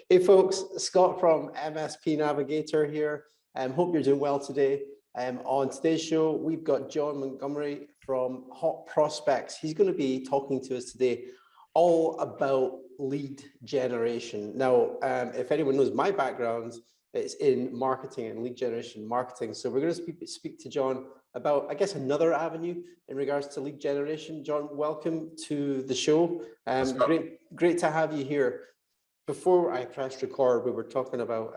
Hey folks, Scott from MSP Navigator here. Hope you're doing well today. On today's show, we've got John Montgomery from Hot Prospects. He's going to be talking to us today all about lead generation. Now, if anyone knows my background, it's in marketing and lead generation marketing. So we're going to speak to John about, I guess, another avenue in regards to lead generation. John, welcome to the show. Great to have you here. Before I pressed record, we were talking about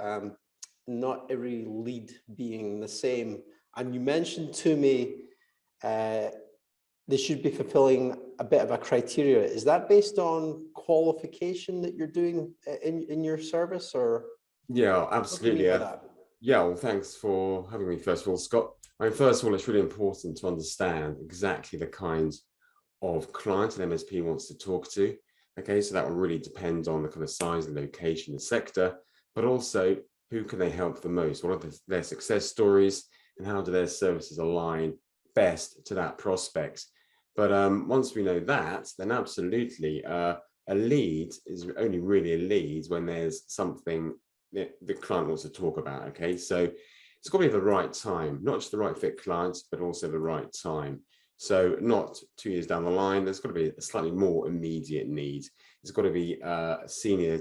not every lead being the same. And you mentioned to me they should be fulfilling a bit of a criteria. Is that based on qualification that you're doing in your service, or? Yeah, absolutely. Yeah, well, thanks for having me, first of all, Scott. I mean, first of all, it's really important to understand exactly the kinds of clients an MSP wants to talk to. Okay, so that will really depend on the kind of size and location, the sector, but also who can they help the most? What are their success stories, and how do their services align best to that prospect? But once we know that, then absolutely, a lead is only really a lead when there's something that the client wants to talk about. Okay, so it's got to be the right time, not just the right fit clients, but also the right time. So not 2 years down the line, there's got to be a slightly more immediate need. There's got to be a senior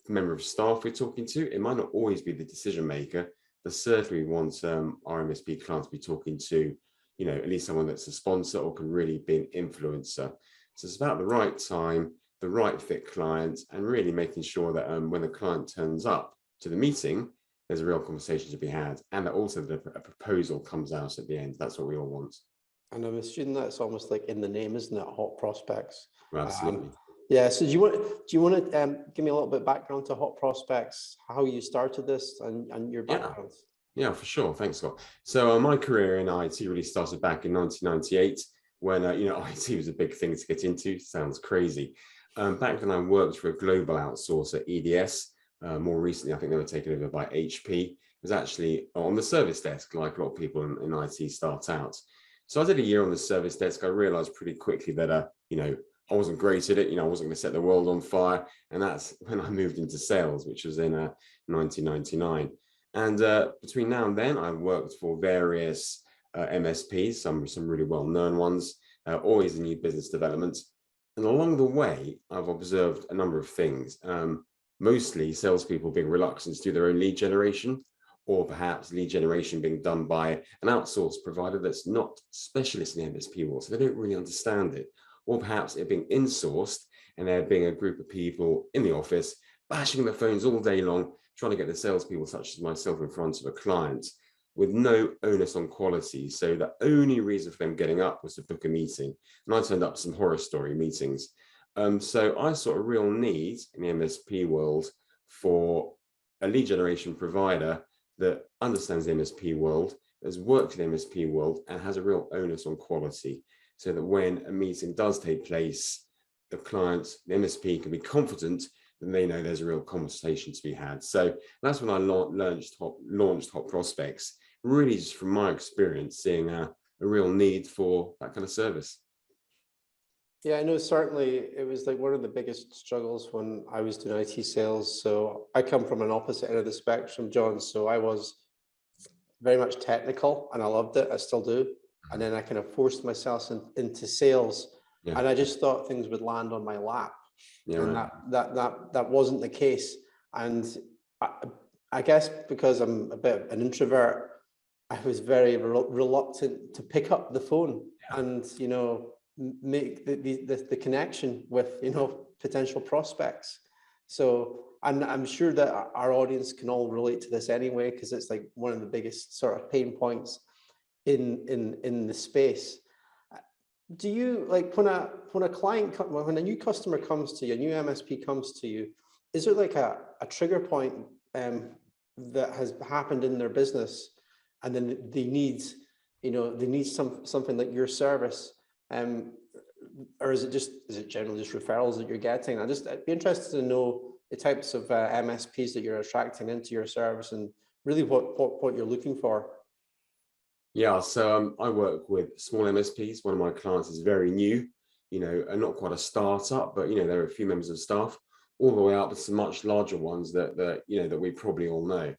member of staff we're talking to. It might not always be the decision maker, but certainly we want our MSP clients to be talking to, you know, at least someone that's a sponsor or can really be an influencer. So it's about the right time, the right fit client, and really making sure that when the client turns up to the meeting, there's a real conversation to be had, and that also a proposal comes out at the end. That's what we all want. And I'm assuming that's almost like in the name, isn't it? Hot Prospects. Well, absolutely. Yeah. So do you want to give me a little bit of background to Hot Prospects, how you started this, and your background? Yeah, for sure. Thanks, Scott. So my career in IT really started back in 1998 when you know, IT was a big thing to get into. Sounds crazy. Back then, I worked for a global outsourcer, EDS. More recently, I think they were taken over by HP. It was actually on the service desk, like a lot of people in IT start out. So I did a year on the service desk. I realized pretty quickly that, you know, I wasn't great at it. You know, I wasn't going to set the world on fire. And that's when I moved into sales, which was in 1999. And between now and then, I've worked for various MSPs, some really well-known ones, always in new business development. And along the way, I've observed a number of things, mostly salespeople being reluctant to do their own lead generation, or perhaps lead generation being done by an outsourced provider that's not specialist in the MSP world, so they don't really understand it. Or perhaps it being insourced and there being a group of people in the office bashing their phones all day long, trying to get the salespeople such as myself in front of a client with no onus on quality. So the only reason for them getting up was to book a meeting. And I turned up to some horror story meetings. So I saw a real need in the MSP world for a lead generation provider that understands the MSP world, has worked in the MSP world, and has a real onus on quality, so that when a meeting does take place, the client, the MSP, can be confident that they know there's a real conversation to be had. So that's when I launched Hot Prospects, really just from my experience, seeing a real need for that kind of service. Yeah, I know certainly it was like one of the biggest struggles when I was doing IT sales. So I come from an opposite end of the spectrum, John. So I was very much technical and I loved it. I still do. And then I kind of forced myself into sales, and I just thought things would land on my lap. And that wasn't the case. And I guess because I'm a bit of an introvert, I was very reluctant to pick up the phone and, you know, make the connection with, you know, potential prospects. So I'm sure that our audience can all relate to this anyway, because it's like one of the biggest sort of pain points in the space. Do you, like, when a new customer comes to you, a new MSP comes to you, is there like a trigger point that has happened in their business, and then they need, you know, something like your service, or is it generally just referrals that you're getting? I'd be interested to know the types of MSPs that you're attracting into your service, and really what you're looking for. Yeah, so I work with small MSPs. One of my clients is very new, you know, and not quite a startup, but, you know, there are a few members of staff. all the way up to some much larger ones that we probably all know,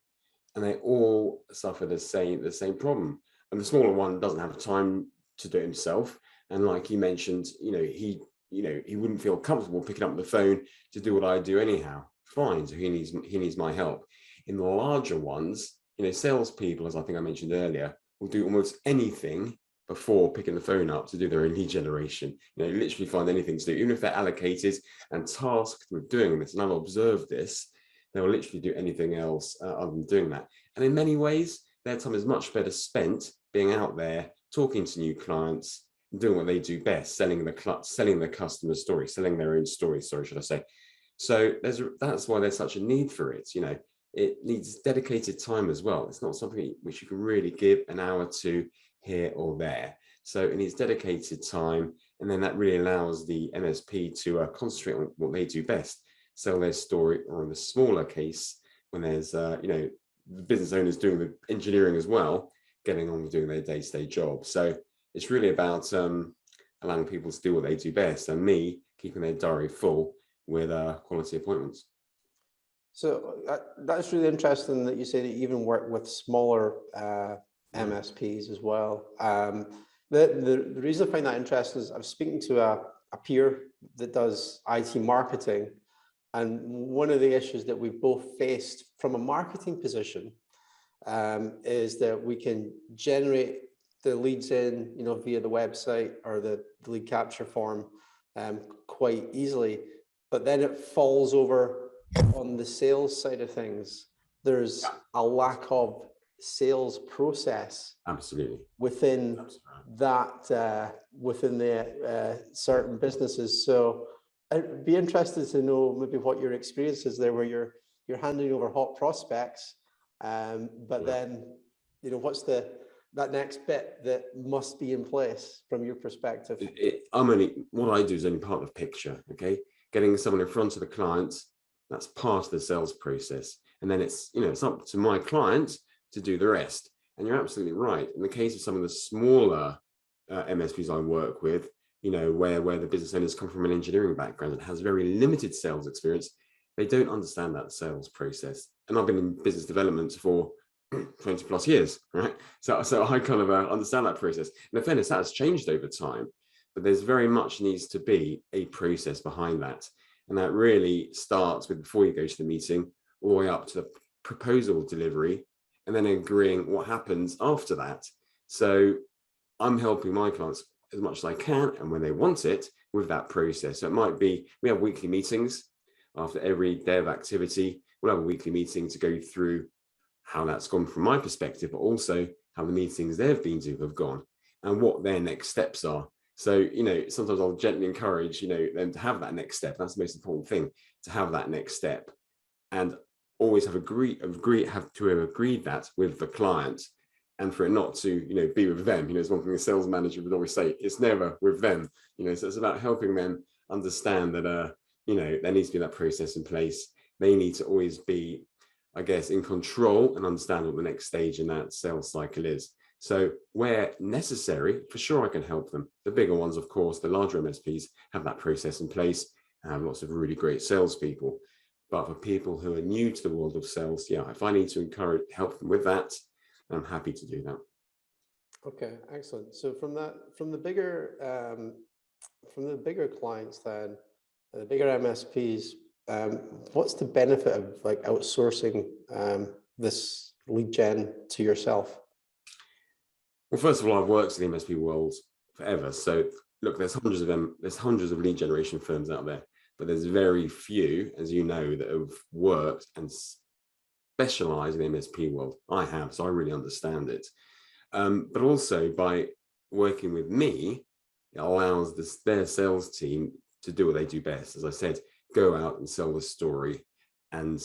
and they all suffer the same problem. And the smaller one doesn't have time to do it himself, and like you mentioned, he wouldn't feel comfortable picking up the phone to do what I do anyhow. Fine, so he needs my help. In the larger ones, salespeople, as I think I mentioned earlier, will do almost anything before picking the phone up to do their own lead generation. Literally find anything to do, even if they're allocated and tasked with doing this. And I've observed this, they will literally do anything else other than doing that. And in many ways, their time is much better spent being out there, talking to new clients, doing what they do best, selling the customer story, selling their own story, should I say. So that's why there's such a need for it. It needs dedicated time as well. It's not something which you can really give an hour to here or there. So it needs dedicated time, and then that really allows the MSP to concentrate on what they do best, sell their story, or in the smaller case, when there's the business owners doing the engineering as well, getting on with doing their day-to-day job. So it's really about allowing people to do what they do best, and me keeping their diary full with quality appointments. So that's really interesting that you say that you even work with smaller MSPs as well. The reason I find that interesting is I was speaking to a peer that does IT marketing, and one of the issues that we've both faced from a marketing position is that we can generate the leads in, via the website or the lead capture form quite easily, but then it falls over on the sales side of things. There's a lack of sales process Absolutely within that within the certain businesses. So I'd be interested to know maybe what your experience is there, where you're handing over hot prospects, but then what's that next bit that must be in place from your perspective? What I do is only part of the picture. Okay, getting someone in front of the client, that's part of the sales process, and then it's up to my client to do the rest. And you're absolutely right. In the case of some of the smaller MSPs I work with, where the business owners come from an engineering background and has very limited sales experience, they don't understand that sales process. And I've been in business development for 20 plus years, right? So I kind of understand that process. And in fairness, that has changed over time, but there's very much needs to be a process behind that. And that really starts with before you go to the meeting, all the way up to the proposal delivery, and then agreeing what happens after that. So I'm helping my clients as much as I can, and when they want it, with that process. So it might be, we have weekly meetings after every day of activity. We'll have a weekly meeting to go through how that's gone from my perspective, but also how the meetings they've been to have gone and what their next steps are. So, sometimes I'll gently encourage, them to have that next step. That's the most important thing, to have that next step, and always have agreed that with the client, and for it not to, be with them. It's one thing a sales manager would always say, it's never with them, so it's about helping them understand that, there needs to be that process in place. They need to always be, I guess, in control and understand what the next stage in that sales cycle is. So where necessary, for sure, I can help them. The bigger ones, of course, the larger MSPs have that process in place and have lots of really great salespeople. But for people who are new to the world of sales, if I need to help them with that, I'm happy to do that. Okay, excellent. So from the bigger clients, then the bigger MSPs, what's the benefit of outsourcing this lead gen to yourself? Well, first of all, I've worked in the MSP world forever. So look, there's hundreds of them. There's hundreds of lead generation firms out there, but there's very few, as you know, that have worked and specialised in the MSP world. I have, so I really understand it. But also by working with me, it allows their sales team to do what they do best. As I said, go out and sell the story and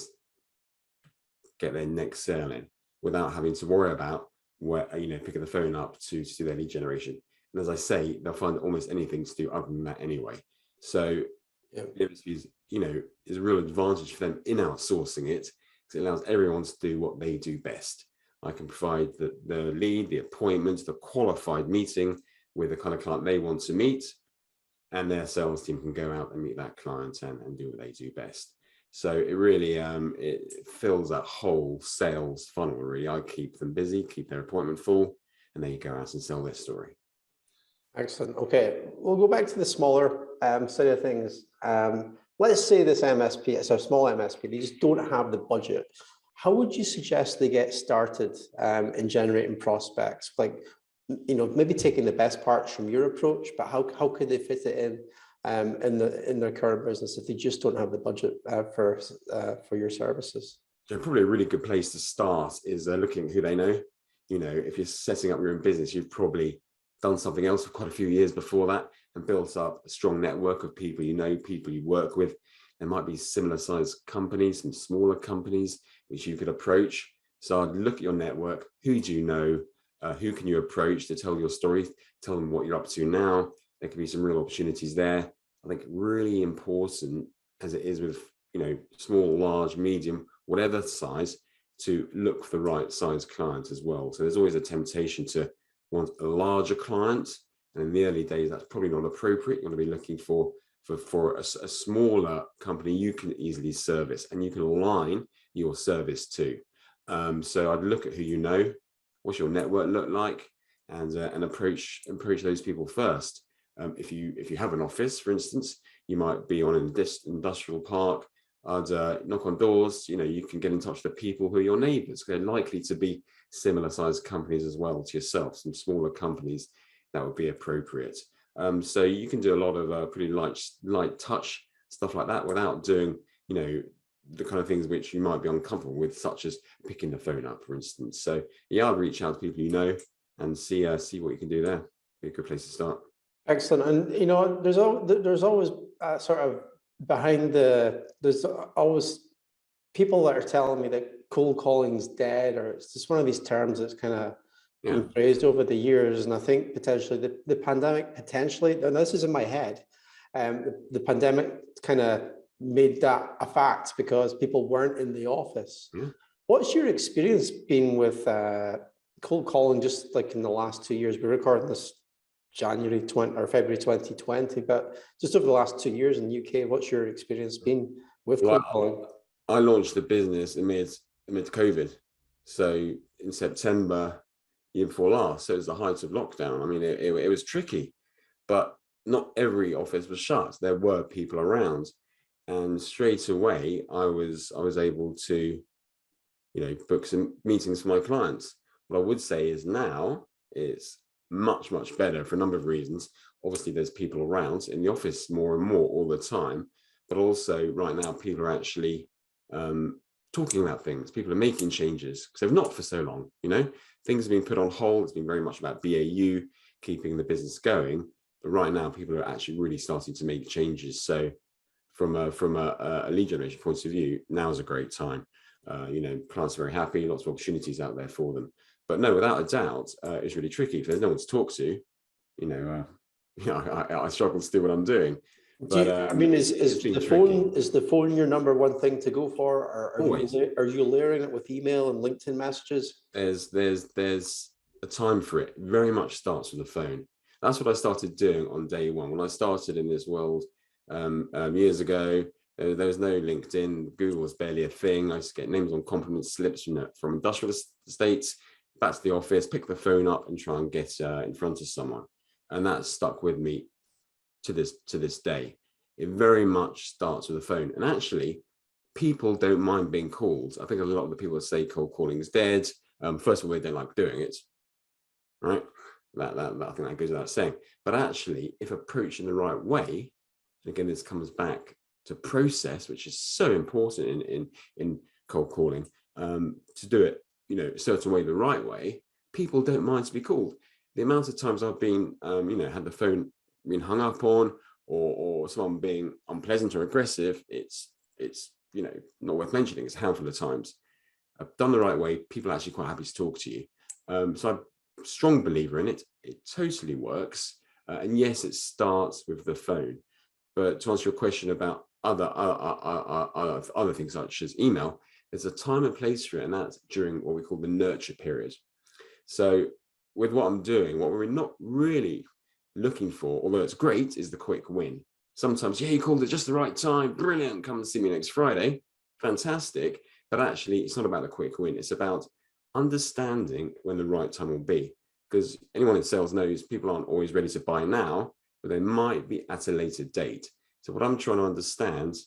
get their next sale in without having to worry about picking the phone up to do their lead generation. And as I say, they'll find almost anything to do other than that anyway. So MSPs, is a real advantage for them in outsourcing it, because it allows everyone to do what they do best. I can provide the lead, the appointment, the qualified meeting with the kind of client they want to meet, and their sales team can go out and meet that client and do what they do best. So it really it fills that whole sales funnel. Really, I keep them busy, keep their appointment full, and then you go out and sell their story. Excellent. Okay, we'll go back to the smaller side of things. Let's say this MSP, it's a small MSP, they just don't have the budget. How would you suggest they get started in generating prospects? Like, maybe taking the best parts from your approach, but how could they fit it in their current business if they just don't have the budget for your services? So probably a really good place to start is looking at who they know. If you're setting up your own business, you've probably done something else for quite a few years before that and built up a strong network of people people you work with. There might be similar sized companies, some smaller companies which you could approach. So I'd look at your network. Who do you know? Who can you approach to tell your story? Tell them what you're up to now. There could be some real opportunities there. I think really important, as it is with small, large, medium, whatever size, to look for the right size clients as well. So there's always a temptation to want a larger client, and in the early days that's probably not appropriate. You want to be looking for a smaller company you can easily service and you can align your service to. So I'd look at who you know, what's your network look like, and approach those people first. If you have an office, for instance, you might be on an industrial park. I'd knock on doors. You can get in touch with the people who are your neighbours. They're likely to be similar sized companies as well to yourself. Some smaller companies that would be appropriate. So you can do a lot of pretty light touch stuff like that without doing the kind of things which you might be uncomfortable with, such as picking the phone up, for instance. So yeah, I'd reach out to people and see what you can do there. Be a good place to start. Excellent. And there's always sort of there's always people that are telling me that cold calling is dead, or it's just one of these terms that's kind of been phrased over the years. And I think potentially the pandemic, and this is in my head, the pandemic kind of made that a fact because people weren't in the office. Yeah. What's your experience been with cold calling, just like in the last 2 years? We're recording this January 20 or February 2020, but just over the last 2 years in the UK, what's your experience been with cold calling? I launched the business amid COVID. So in September, year before last, so it was the height of lockdown. I mean, it was tricky, but not every office was shut. There were people around, and straight away I was able to, book some meetings for my clients. What I would say is now it's much better for a number of reasons. Obviously, there's people around in the office more and more all the time, but also right now people are actually talking about things. People are making changes because they've not for so long. Things have been put on hold. It's been very much about BAU, keeping the business going. But right now, people are actually really starting to make changes. So from a lead generation point of view, now is a great time. Clients are very happy, lots of opportunities out there for them. But no, without a doubt, it's really tricky if there's no one to talk to. I struggle to do what I'm doing. But is the phone your number one thing to go for, or are you layering it with email and LinkedIn messages? There's a time for it. It very much starts with the phone. That's what I started doing on day one. When I started in this world years ago, there was no LinkedIn. Google was barely a thing. I used to get names on compliment slips from industrial estates, back to the office, pick the phone up and try and get in front of someone. And that stuck with me to this day. It very much starts with the phone. And actually, people don't mind being called. I think a lot of the people that say cold calling is dead. First of all, they don't like doing it, right? That I think that goes without saying. But actually, if approached in the right way, again, this comes back to process, which is so important in cold calling. To do it, a certain way, the right way, people don't mind to be called. The amount of times I've been, had the phone being hung up on, or someone being unpleasant or aggressive, it's not worth mentioning. It's a handful of times. I've done the right way. People are actually quite happy to talk to you. So I'm a strong believer in it. It totally works. And yes, it starts with the phone. But to answer your question about other things such as email, there's a time and place for it, and that's during what we call the nurture period. So with what I'm doing, what we're not really looking for, although it's great, is the quick win. sometimes, yeah, you called at just the right time, brilliant, come and see me next Friday, fantastic. But actually, it's not about the quick win. It's about understanding when the right time will be. Because anyone in sales knows people aren't always ready to buy now, but they might be at a later date. So what I'm trying to understand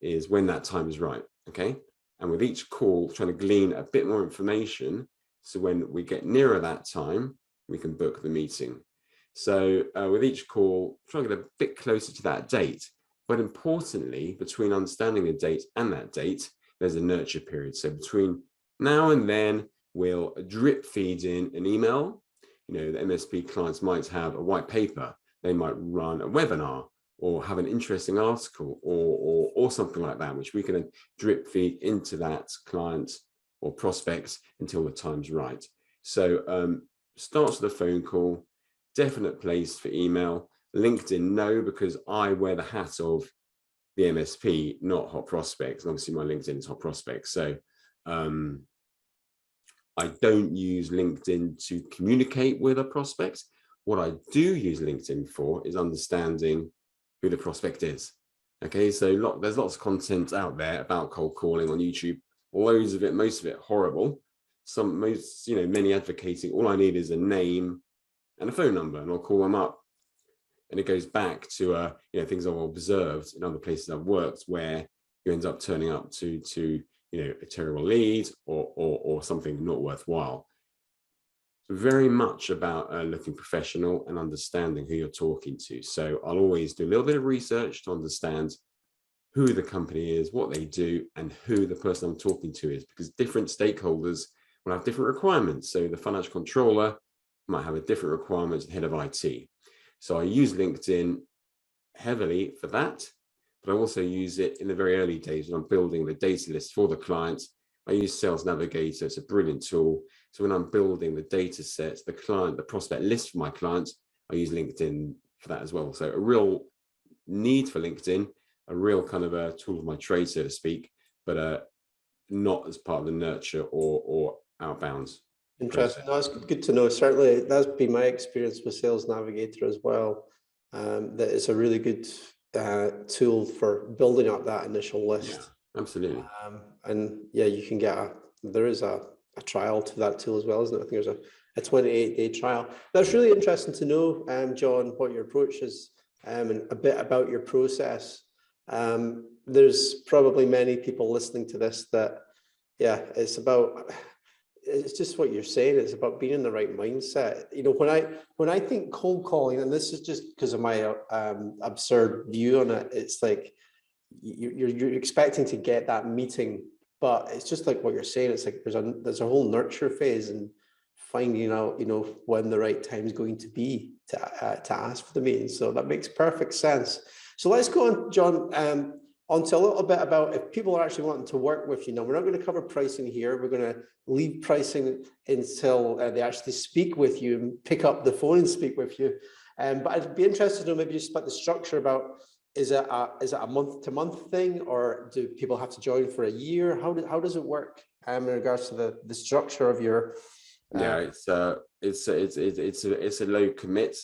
is when that time is right, okay? And with each call, trying to glean a bit more information, so when we get nearer that time, we can book the meeting. So with each call, try to get a bit closer to that date. But importantly, between understanding the date and that date, there's a nurture period. So between now and then, we'll drip feed in an email. You know, the MSP clients might have a white paper. They might run a webinar or have an interesting article or something like that, which we can drip feed into that client or prospects until the time's right. So starts with a phone call, definite place for email. LinkedIn, no, because I wear the hat of the MSP, not hot prospects. And obviously my LinkedIn is hot prospects. So I don't use LinkedIn to communicate with a prospect. What I do use LinkedIn for is understanding who the prospect is. Okay, so there's lots of content out there about cold calling on YouTube, loads of it, most of it horrible. Many advocating, all I need is a name and a phone number and I'll call them up. And it goes back to things I've observed in other places I've worked where you end up turning up to a terrible lead or something not worthwhile. So very much about looking professional and understanding who you're talking to. So I'll always do a little bit of research to understand who the company is, what they do, and who the person I'm talking to is, because different stakeholders will have different requirements. So the financial controller might have a different requirement to the head of IT. So I use LinkedIn heavily for that, but I also use it in the very early days when I'm building the data list for the clients. I use Sales Navigator. It's a brilliant tool. So when I'm building the data sets, the prospect list for my clients, I use LinkedIn for that as well. So a real need for LinkedIn, a real kind of a tool of my trade, so to speak, but not as part of the nurture or outbounds. Interesting. No, that's good to know. Certainly, that's been my experience with Sales Navigator as well. That it's a really good tool for building up that initial list. Yeah, absolutely. And yeah, you can there is a trial to that tool as well, isn't it? I think there's a 28-day trial. That's really interesting to know, John, what your approach is and a bit about your process. There's probably many people listening to this that, yeah, it's just what you're saying. It's about being in the right mindset. You know, when I think cold calling, and this is just because of my absurd view on it, it's like you're expecting to get that meeting, but it's just like what you're saying. It's like there's a whole nurture phase and finding out, you know, when the right time is going to be to ask for the meeting. So that makes perfect sense. So let's go on, John. Onto a little bit about if people are actually wanting to work with you. Now, we're not going to cover pricing here. We're going to leave pricing until they actually speak with you and pick up the phone and speak with you. But I'd be interested to know maybe you split the structure about, is it a month-to-month thing, or do people have to join for a year? How does it work in regards to the structure of your? Yeah, it's a low commit.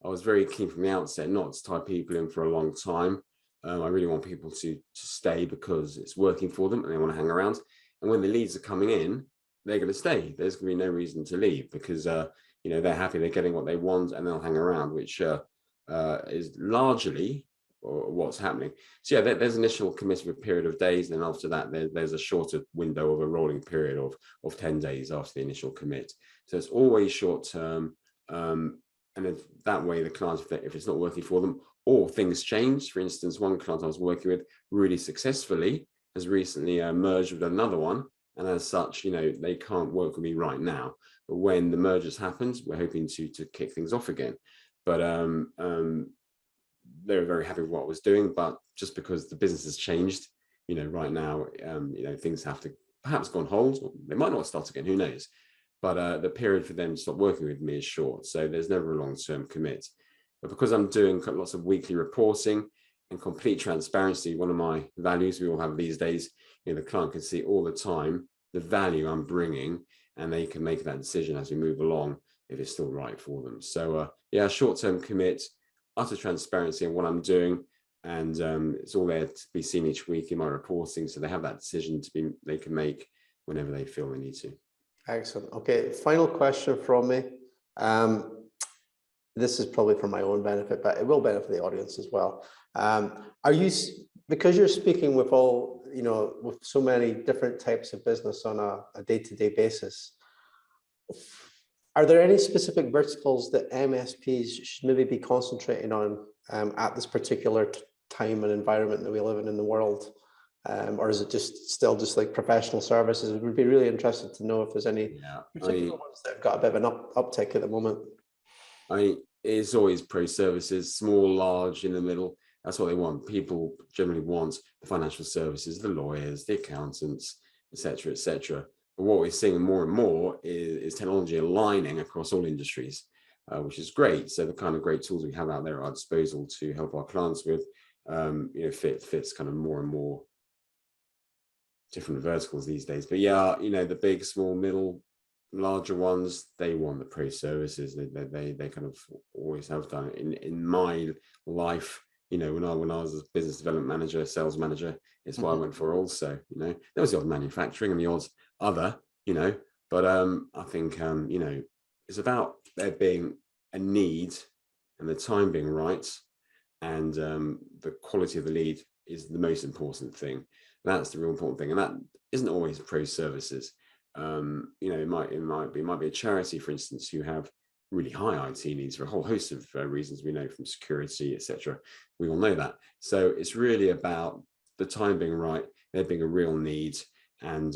I was very keen from the outset not to tie people in for a long time. I really want people to stay because it's working for them and they want to hang around. And when the leads are coming in, they're going to stay. There's going to be no reason to leave because they're happy, they're getting what they want, and they'll hang around, which is largely what's happening. So yeah, there's initial commitment period of days, and then after that, there's a shorter window of a rolling period of 10 days after the initial commit. So it's always short term, and then that way the clients, if it's not working for them, or things change. For instance, one client I was working with really successfully has recently merged with another one. And as such, they can't work with me right now. But when the mergers happens, we're hoping to kick things off again. But they were very happy with what I was doing. But just because the business has changed, right now, things have to perhaps go on hold. Or they might not start again, who knows? But the period for them to stop working with me is short. So there's never a long-term commit. But because I'm doing lots of weekly reporting and complete transparency, one of my values we all have these days, the client can see all the time the value I'm bringing, and they can make that decision as we move along if it's still right for them. So yeah, short-term commit, utter transparency in what I'm doing, and it's all there to be seen each week in my reporting. So they have that decision they can make whenever they feel they need to. Excellent. Okay, final question from me. This is probably for my own benefit, but it will benefit the audience as well. Are you, because you're speaking with all, with so many different types of business on a day-to-day basis, are there any specific verticals that MSPs should maybe be concentrating on at this particular time and environment that we live in the world? Or is it still just like professional services? We'd be really interested to know if there's any particular ones that have got a bit of an uptick at the moment. It's always pro services, small, large, in the middle. That's what they want. People generally want the financial services, the lawyers, the accountants, etc., etc. But what we're seeing more and more is technology aligning across all industries, which is great. So the kind of great tools we have out there at our disposal to help our clients with, fits kind of more and more different verticals these days. But yeah, the big, small, middle, larger ones, they want the pro services. They kind of always have done it. In my life, when I was a business development manager, sales manager, it's what I went for also. There was the odd manufacturing and the odd other, but I think it's about there being a need and the time being right, and the quality of the lead is the most important thing. That's the real important thing, and that isn't always pro services. It might be a charity, for instance, who have really high IT needs for a whole host of reasons, we know, from security, etc. We all know that. So it's really about the time being right, there being a real need, and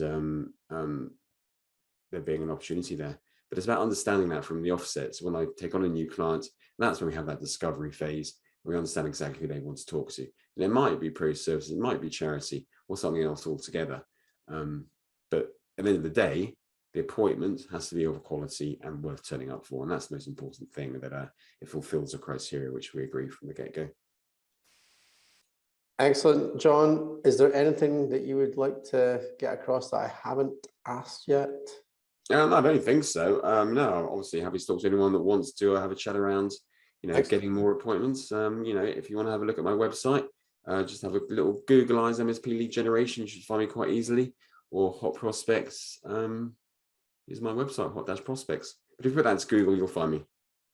there being an opportunity there. But it's about understanding that from the offset. So when I take on a new client, that's when we have that discovery phase. We understand exactly who they want to talk to. And it might be pro services, it might be charity, or something else altogether. But at the end of the day, the appointment has to be of quality and worth turning up for. And that's the most important thing, that it fulfills the criteria, which we agree from the get-go. Excellent. John, is there anything that you would like to get across that I haven't asked yet? I don't think so. No, obviously happy to talk to anyone that wants to have a chat around, getting more appointments. If you want to have a look at my website, just have a little Google eyes MSP lead generation. You should find me quite easily. Or Hot Prospects is my website, Hot-Prospects. But if you put that into Google, you'll find me.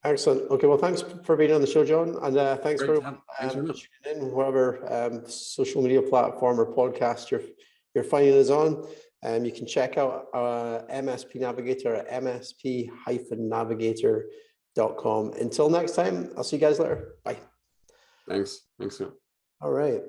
Excellent. Okay, well, thanks for being on the show, John, and thanks for tuning in, whatever social media platform or podcast you're finding us on. You can check out MSP Navigator at msp-navigator.com. Until next time, I'll see you guys later. Bye. Thanks. All right.